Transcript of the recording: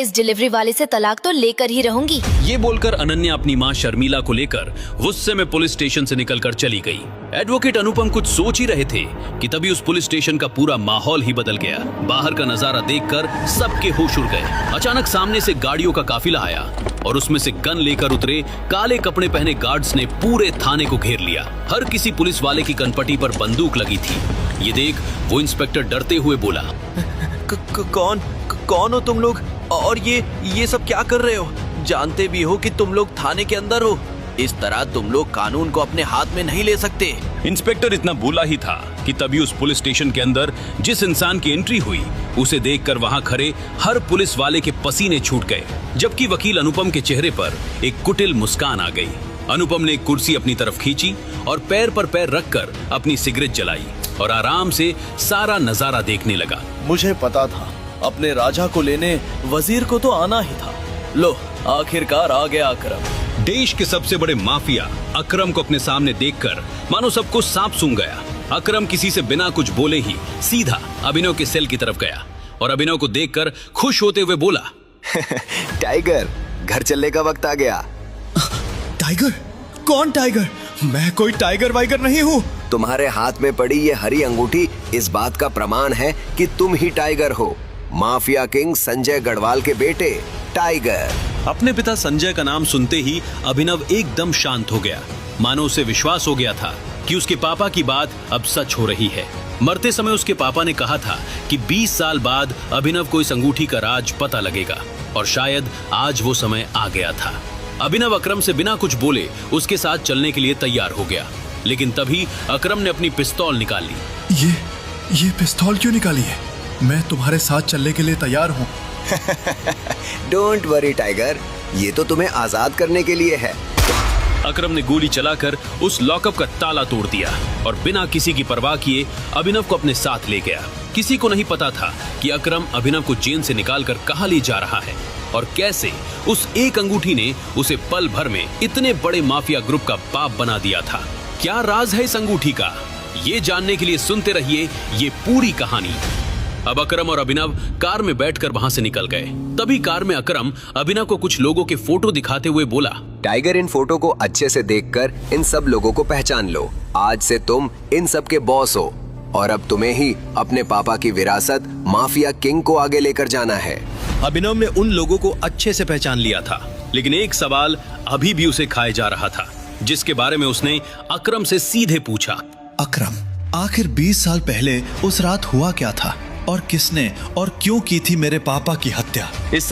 इस डिलीवरी वाले से तलाक तो लेकर ही रहूंगी। ये बोलकर अनन्या अपनी माँ शर्मिला को लेकर गुस्से में पुलिस स्टेशन से निकलकर चली गई। एडवोकेट अनुपम कुछ सोच ही रहे थे कि तभी उस पुलिस स्टेशन का पूरा माहौल ही बदल गया। बाहर का नजारा देखकर सबके होश उड़ गए। अचानक सामने से गाड़ियों का काफिला आया और उसमें से गन लेकर उतरे काले कपड़े पहने गार्ड्स ने पूरे थाने को घेर लिया। हर किसी पुलिस वाले की कनपटी पर बंदूक लगी थी। ये देख वो इंस्पेक्टर डरते हुए बोला, कौन हो तुम लोग और ये सब क्या कर रहे हो? जानते भी हो कि तुम लोग थाने के अंदर हो। इस तरह तुम लोग कानून को अपने हाथ में नहीं ले सकते। इंस्पेक्टर इतना बोला ही था कि तभी उस पुलिस स्टेशन के अंदर जिस इंसान की एंट्री हुई उसे देखकर वहां खड़े हर पुलिस वाले के पसीने छूट गए, जबकि वकील अनुपम के चेहरे पर एक कुटिल मुस्कान आ गई। अनुपम ने एक कुर्सी अपनी तरफ खींची और पैर पर पैर रखकर अपनी सिगरेट जलाई और आराम से सारा नजारा देखने लगा। मुझे पता था अपने राजा को लेने वजीर को तो आना ही था। लो आखिरकार आ गया अकरम। देश के सबसे बड़े माफिया अकरम को अपने सामने देखकर मानो सबको सांप सूंघ गया। अकरम किसी से बिना कुछ बोले ही सीधा अभिनव के सेल की तरफ गया और अभिनव को देखकर खुश होते हुए बोला, टाइगर, घर चलने का वक्त आ गया। टाइगर? कौन टाइगर? मैं कोई टाइगर वाइगर नहीं हूँ। तुम्हारे हाथ में पड़ी ये हरी अंगूठी इस बात का प्रमाण है कि तुम ही टाइगर हो। माफिया किंग संजय गढ़वाल के बेटे टाइगर। अपने पिता संजय का नाम सुनते ही अभिनव एकदम शांत हो गया। मानो उसे विश्वास हो गया था कि उसके पापा की बात अब सच हो रही है। मरते समय उसके पापा ने कहा था कि 20 साल बाद अभिनव को इस अंगूठी का राज पता लगेगा और शायद आज वो समय आ गया था। अभिनव अकरम से बिना कुछ बोले उसके साथ चलने के लिए तैयार हो गया, लेकिन तभी अकरम ने अपनी पिस्तौल निकाल ली। ये पिस्तौल क्यों निकाली है? मैं तुम्हारे साथ चलने के लिए तैयार हूँ। डोंट वरी टाइगर, ये तो तुम्हें आजाद करने के लिए है। अकरम ने गोली चलाकर उस लॉकअप का ताला तोड़ दिया और बिना किसी की परवाह किए अभिनव को अपने साथ ले गया। किसी को नहीं पता था कि अकरम अभिनव को जेल से निकालकर कहां ले जा रहा है और कैसे उस एक अंगूठी ने उसे पल भर में इतने बड़े माफिया ग्रुप का बाप बना दिया था। क्या राज है इस अंगूठी का? ये जानने के लिए सुनते रहिए ये पूरी कहानी। अब अकरम और अभिनव कार में बैठकर वहां से निकल गए। तभी कार में अकरम अभिनव को कुछ लोगों के फोटो दिखाते हुए बोला, टाइगर, इन फोटो को अच्छे से देखकर इन सब लोगों को पहचान लो। आज से तुम इन सब के बॉस हो और अब तुम्हें ही अपने पापा की विरासत माफिया किंग को आगे लेकर जाना है। अभिनव ने उन लोगों को अच्छे से पहचान लिया था, लेकिन एक सवाल अभी भी उसे खाए जा रहा था, जिसके बारे में उसने अकरम से सीधे पूछा। अकरम, आखिर 20 साल पहले उस रात हुआ क्या था और किसने और क्यों की थी मेरे पापा की हत्या? इस